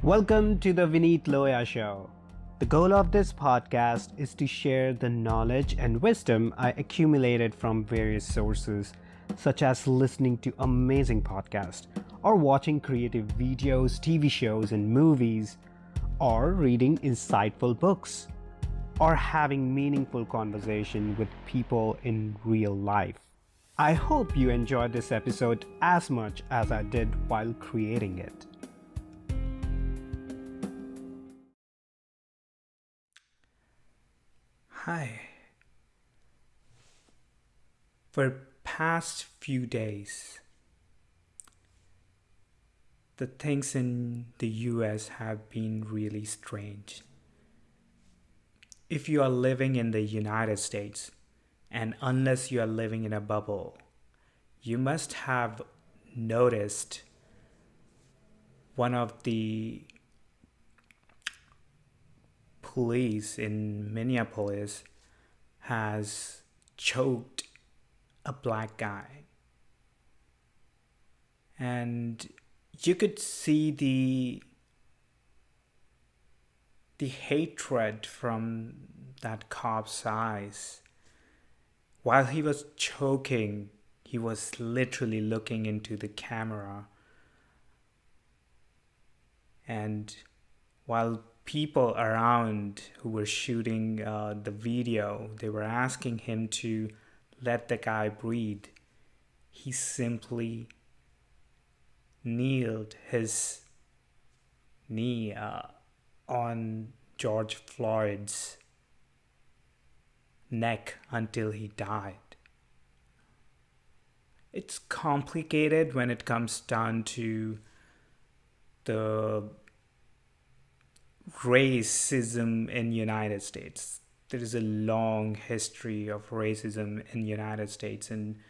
Welcome to the Vineet Loya Show. The goal of this podcast is to share the knowledge and wisdom I accumulated from various sources, such as listening to amazing podcasts, or watching creative videos, TV shows, and movies, or reading insightful books, or having meaningful conversation with people in real life. I hope you enjoyed this episode as much as I did while creating it. Hi. For past few days, the things in the US have been really strange. If you are living in the United States, and unless you are living in a bubble, you must have noticed one of the police in Minneapolis has choked a black guy. And you could see the hatred from that cop's eyes. While he was choking, he was literally looking into the camera. And while people around who were shooting the video, they were asking him to let the guy breathe, he simply kneeled his knee on George Floyd's neck until he died. It's complicated when it comes down to the racism in United States. There is a long history of racism in United States, and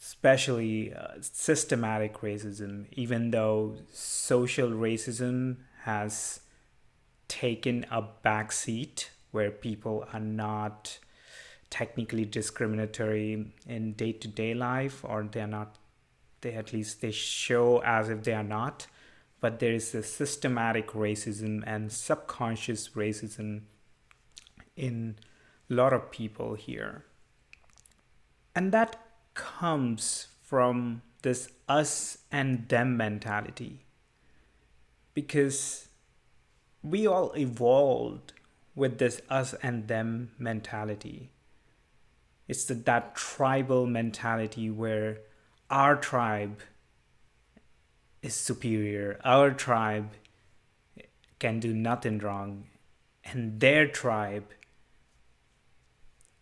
especially systematic racism, even though social racism has taken a back seat where people are not technically discriminatory in day-to-day life, or they show as if they are not. But there is a systematic racism and subconscious racism in a lot of people here. And that comes from this us and them mentality. Because we all evolved with this us and them mentality. It's that tribal mentality where our tribe is superior, our tribe can do nothing wrong, and their tribe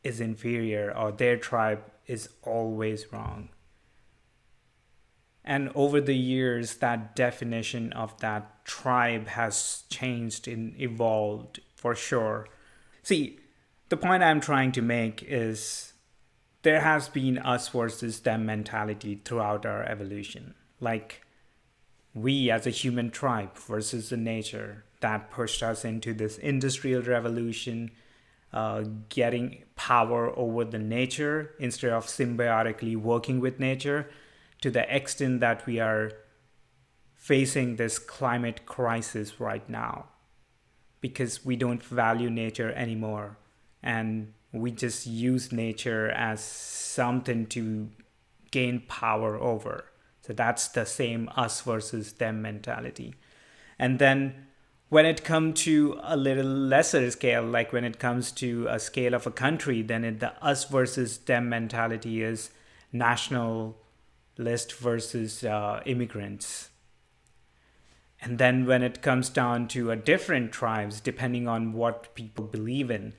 is inferior, or their tribe is always wrong. And over the years, that definition of that tribe has changed and evolved for sure. See, the point I'm trying to make is there has been us versus them mentality throughout our evolution. Like, we as a human tribe versus the nature that pushed us into this industrial revolution, getting power over the nature instead of symbiotically working with nature, to the extent that we are facing this climate crisis right now because we don't value nature anymore, and we just use nature as something to gain power over. So that's the same us versus them mentality. And then when it comes to a little lesser scale, like when it comes to a scale of a country, then the us versus them mentality is nationalist versus immigrants. And then when it comes down to a different tribes, depending on what people believe in,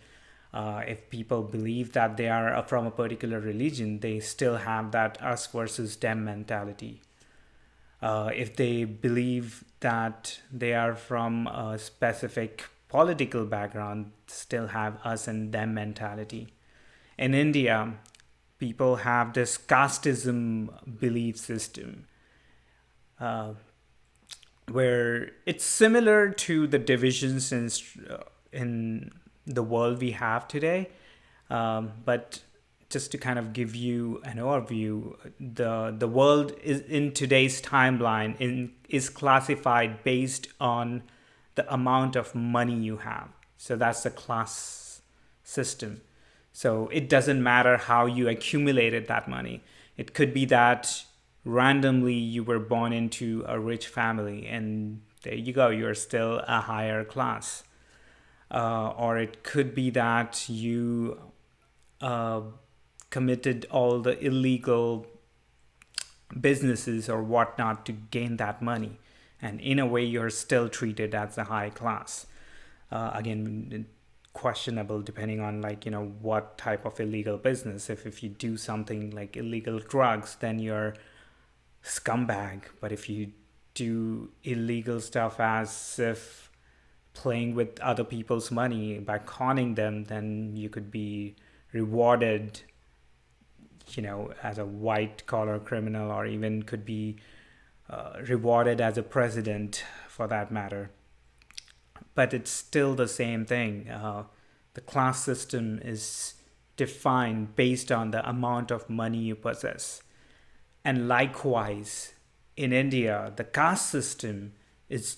if people believe that they are from a particular religion, they still have that us versus them mentality. If they believe that they are from a specific political background, still have us and them mentality. In India, people have this casteism belief system, where it's similar to the divisions in the world we have today, but just to kind of give you an overview, the world is in today's timeline is classified based on the amount of money you have. So that's the class system. So it doesn't matter how you accumulated that money. It could be that randomly you were born into a rich family and there you go, you're still a higher class. Or it could be that you committed all the illegal businesses or whatnot to gain that money. And in a way, you're still treated as a high class. Again, questionable depending on what type of illegal business. If you do something like illegal drugs, then you're scumbag. But if you do illegal stuff as if playing with other people's money by conning them, then you could be rewarded, as a white collar criminal, or even could be rewarded as a president for that matter. But it's still the same thing. The class system is defined based on the amount of money you possess. And likewise, in India, the caste system is,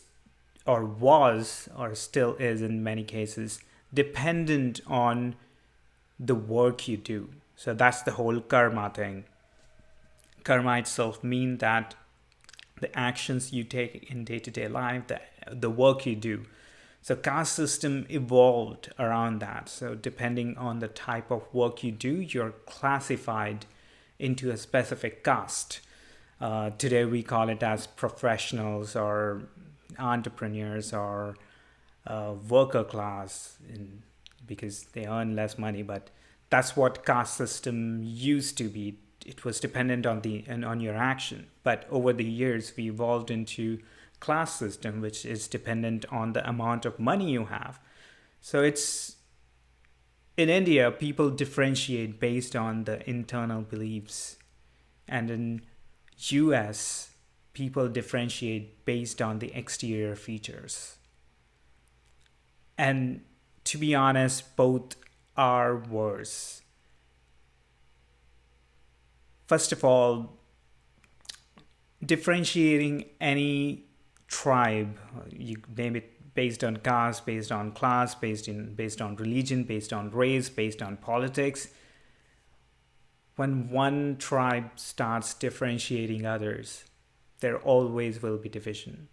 or was, or still is in many cases, dependent on the work you do. So that's the whole karma thing. Karma itself means that the actions you take in day-to-day life, the work you do. So caste system evolved around that. So depending on the type of work you do, you're classified into a specific caste. Today we call it as professionals or entrepreneurs or worker class, because they earn less money. But that's what caste system used to be. It was dependent on your action. But over the years, we evolved into class system, which is dependent on the amount of money you have. So it's in India, people differentiate based on the internal beliefs, and in US, people differentiate based on the exterior features. And to be honest, both are worse. First of all, differentiating any tribe, you name it, based on caste, based on class, based on religion, based on race, based on politics. When one tribe starts differentiating others, there always will be division.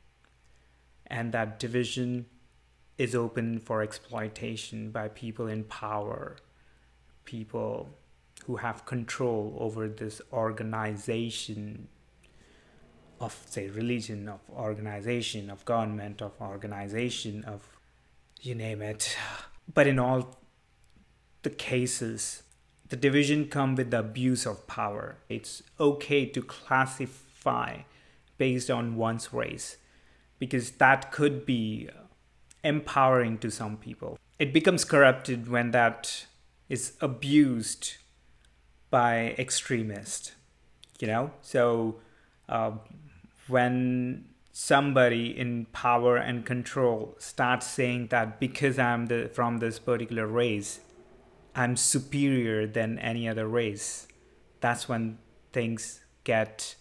And that division is open for exploitation by people in power, people who have control over this organization of, say, religion, of organization, of government, of organization, of you name it. But in all the cases, the division comes with the abuse of power. It's okay to classify based on one's race, because that could be empowering to some people. It becomes corrupted when that is abused by extremists, So when somebody in power and control starts saying that because I'm from this particular race, I'm superior than any other race, that's when things get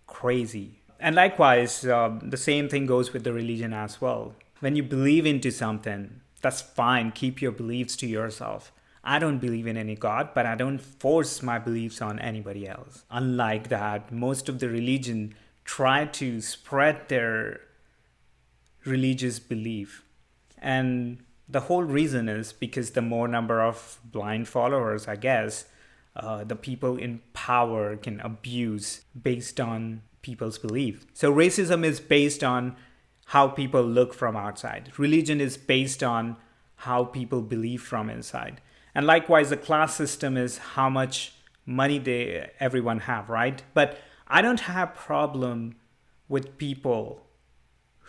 crazy. And likewise, the same thing goes with the religion as well. When you believe into something, that's fine. Keep your beliefs to yourself. I don't believe in any God, but I don't force my beliefs on anybody else. Unlike that, most of the religion try to spread their religious belief. And the whole reason is because the more number of blind followers, I guess, the people in power can abuse based on people's belief. So racism is based on how people look from outside. Religion is based on how people believe from inside. And likewise, the class system is how much money everyone have, right? But I don't have problem with people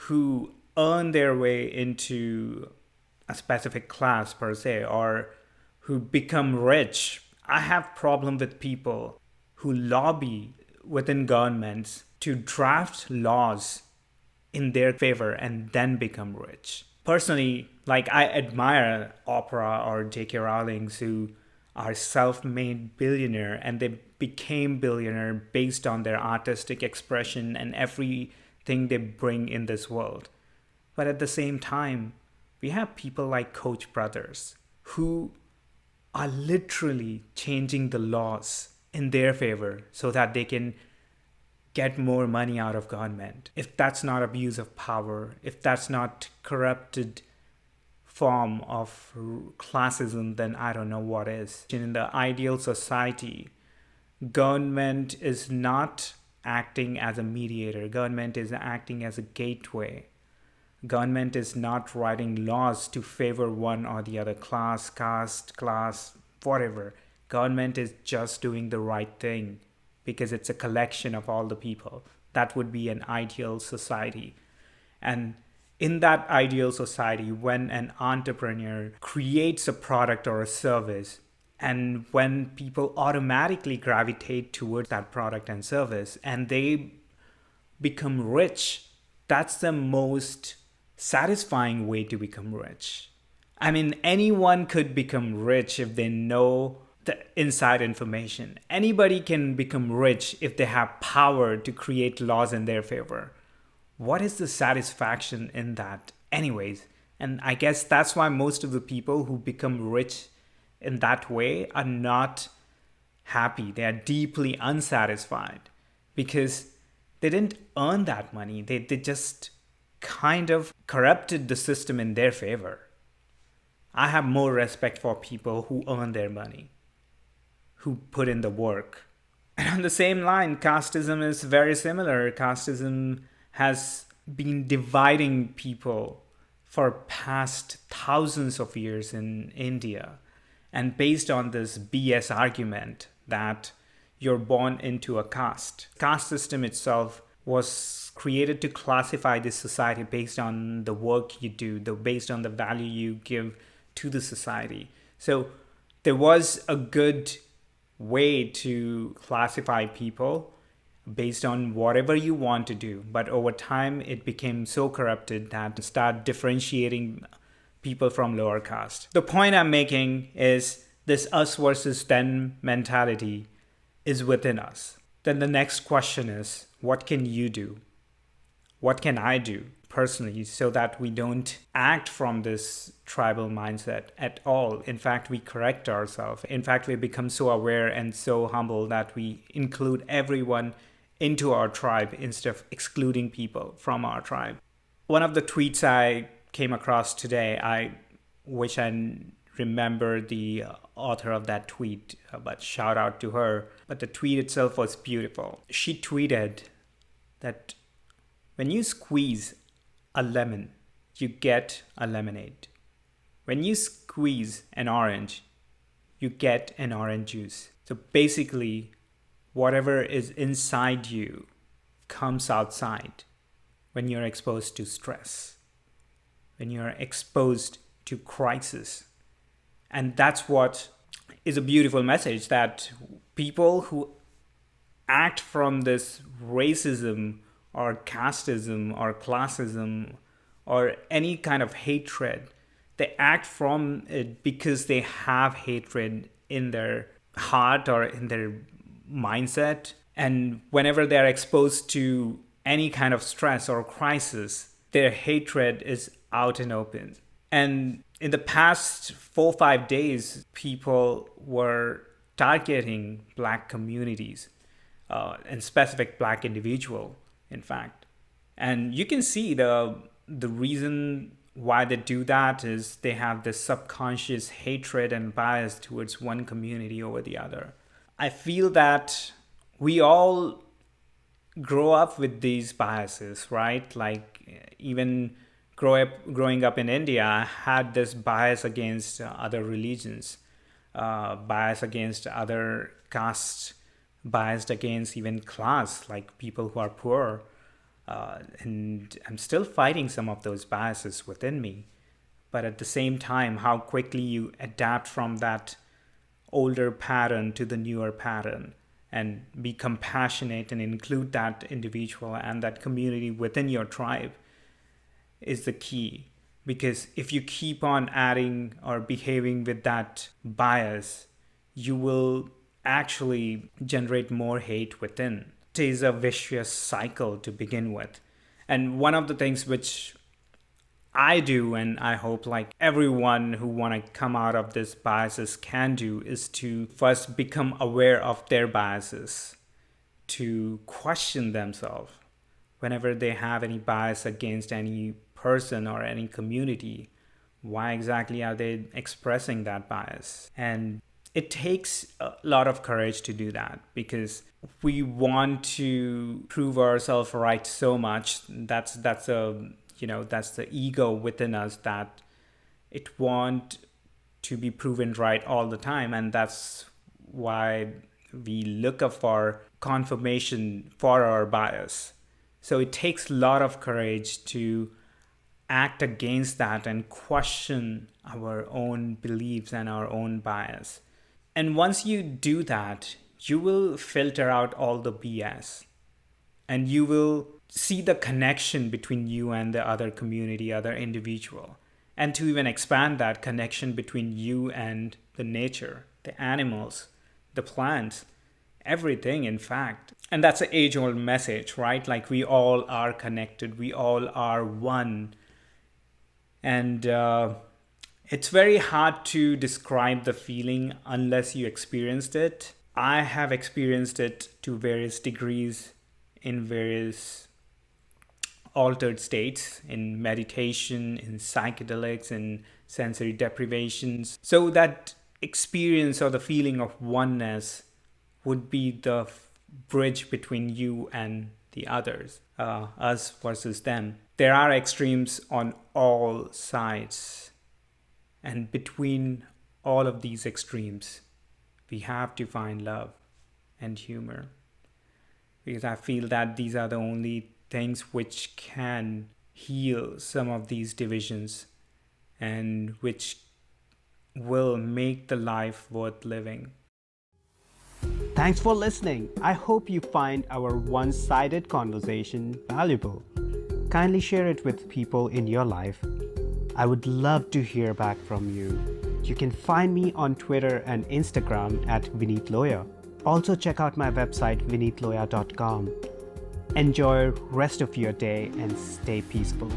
who earn their way into a specific class per se, or who become rich. I have problem with people who lobby within governments to draft laws in their favor and then become rich. Personally, I admire Oprah or J.K. Rowling, who are self-made billionaire, and they became billionaire based on their artistic expression and everything they bring in this world. But at the same time, we have people like Koch brothers who are literally changing the laws in their favor so that they can get more money out of government. If that's not abuse of power, if that's not corrupted form of classism, then I don't know what is. In the ideal society, government is not acting as a mediator. Government is acting as a gateway. Government is not writing laws to favor one or the other class, caste, class, whatever. Government is just doing the right thing because it's a collection of all the people. That would be an ideal society. And in that ideal society, when an entrepreneur creates a product or a service, and when people automatically gravitate towards that product and service and they become rich, that's the most satisfying way to become rich. I mean, anyone could become rich if they know the inside information. Anybody can become rich if they have power to create laws in their favor. What is the satisfaction in that anyways? And I guess that's why most of the people who become rich in that way are not happy. They are deeply unsatisfied because they didn't earn that money. They just kind of corrupted the system in their favor. I have more respect for people who earn their money, who put in the work. And on the same line, casteism is very similar. Casteism has been dividing people for past thousands of years in India. And based on this BS argument that you're born into a caste. Caste system itself was created to classify this society based on the work you do, based on the value you give to the society. So there was a good way to classify people based on whatever you want to do. But over time, it became so corrupted that it started differentiating people from lower caste. The point I'm making is this us versus them mentality is within us. Then the next question is, what can you do? What can I do personally so that we don't act from this tribal mindset at all? In fact, we correct ourselves. In fact, we become so aware and so humble that we include everyone into our tribe instead of excluding people from our tribe. One of the tweets I came across today, I wish I remember the author of that tweet, but shout out to her. But the tweet itself was beautiful. She tweeted that when you squeeze a lemon, you get a lemonade. When you squeeze an orange, you get an orange juice. So basically, whatever is inside you comes outside when you're exposed to stress, when you're exposed to crisis. And that's what is a beautiful message, that people who act from this racism or casteism or classism or any kind of hatred, they act from it because they have hatred in their heart or in their mindset. And whenever they're exposed to any kind of stress or crisis, their hatred is out and open. And in the past 4 or 5 days, people were targeting Black communities and specific Black individual, in fact. And you can see the reason why they do that is they have this subconscious hatred and bias towards one community over the other. I feel that we all grow up with these biases, right? Like even growing up in India, I had this bias against other religions, bias against other castes, biased against even class, like people who are poor. And I'm still fighting some of those biases within me. But at the same time, how quickly you adapt from that older pattern to the newer pattern and be compassionate and include that individual and that community within your tribe is the key. Because if you keep on adding or behaving with that bias, you will actually generate more hate within. It is a vicious cycle to begin with. And one of the things which I do, and I hope like everyone who want to come out of this biases can do, is to first become aware of their biases, to question themselves whenever they have any bias against any person or any community. Why exactly are they expressing that bias? And it takes a lot of courage to do that, because we want to prove ourselves right so much. That's the ego within us, that it want to be proven right all the time. And that's why we look up for confirmation for our bias. So it takes a lot of courage to act against that and question our own beliefs and our own bias. And once you do that, you will filter out all the BS, and you will see the connection between you and the other community, other individual. And to even expand that connection between you and the nature, the animals, the plants, everything, in fact. And that's an age-old message, right? Like, we all are connected, we all are one. And it's very hard to describe the feeling unless you experienced it. I have experienced it to various degrees in various altered states, in meditation, in psychedelics, in sensory deprivations. So that experience or the feeling of oneness would be the bridge between you and the others, us versus them. There are extremes on all sides. And between all of these extremes, we have to find love and humor. Because I feel that these are the only things which can heal some of these divisions, and which will make the life worth living. Thanks for listening. I hope you find our one-sided conversation valuable. Kindly share it with people in your life. I would love to hear back from you. You can find me on Twitter and Instagram at Vineet Loya. Also check out my website vineetloya.com. Enjoy rest of your day and stay peaceful.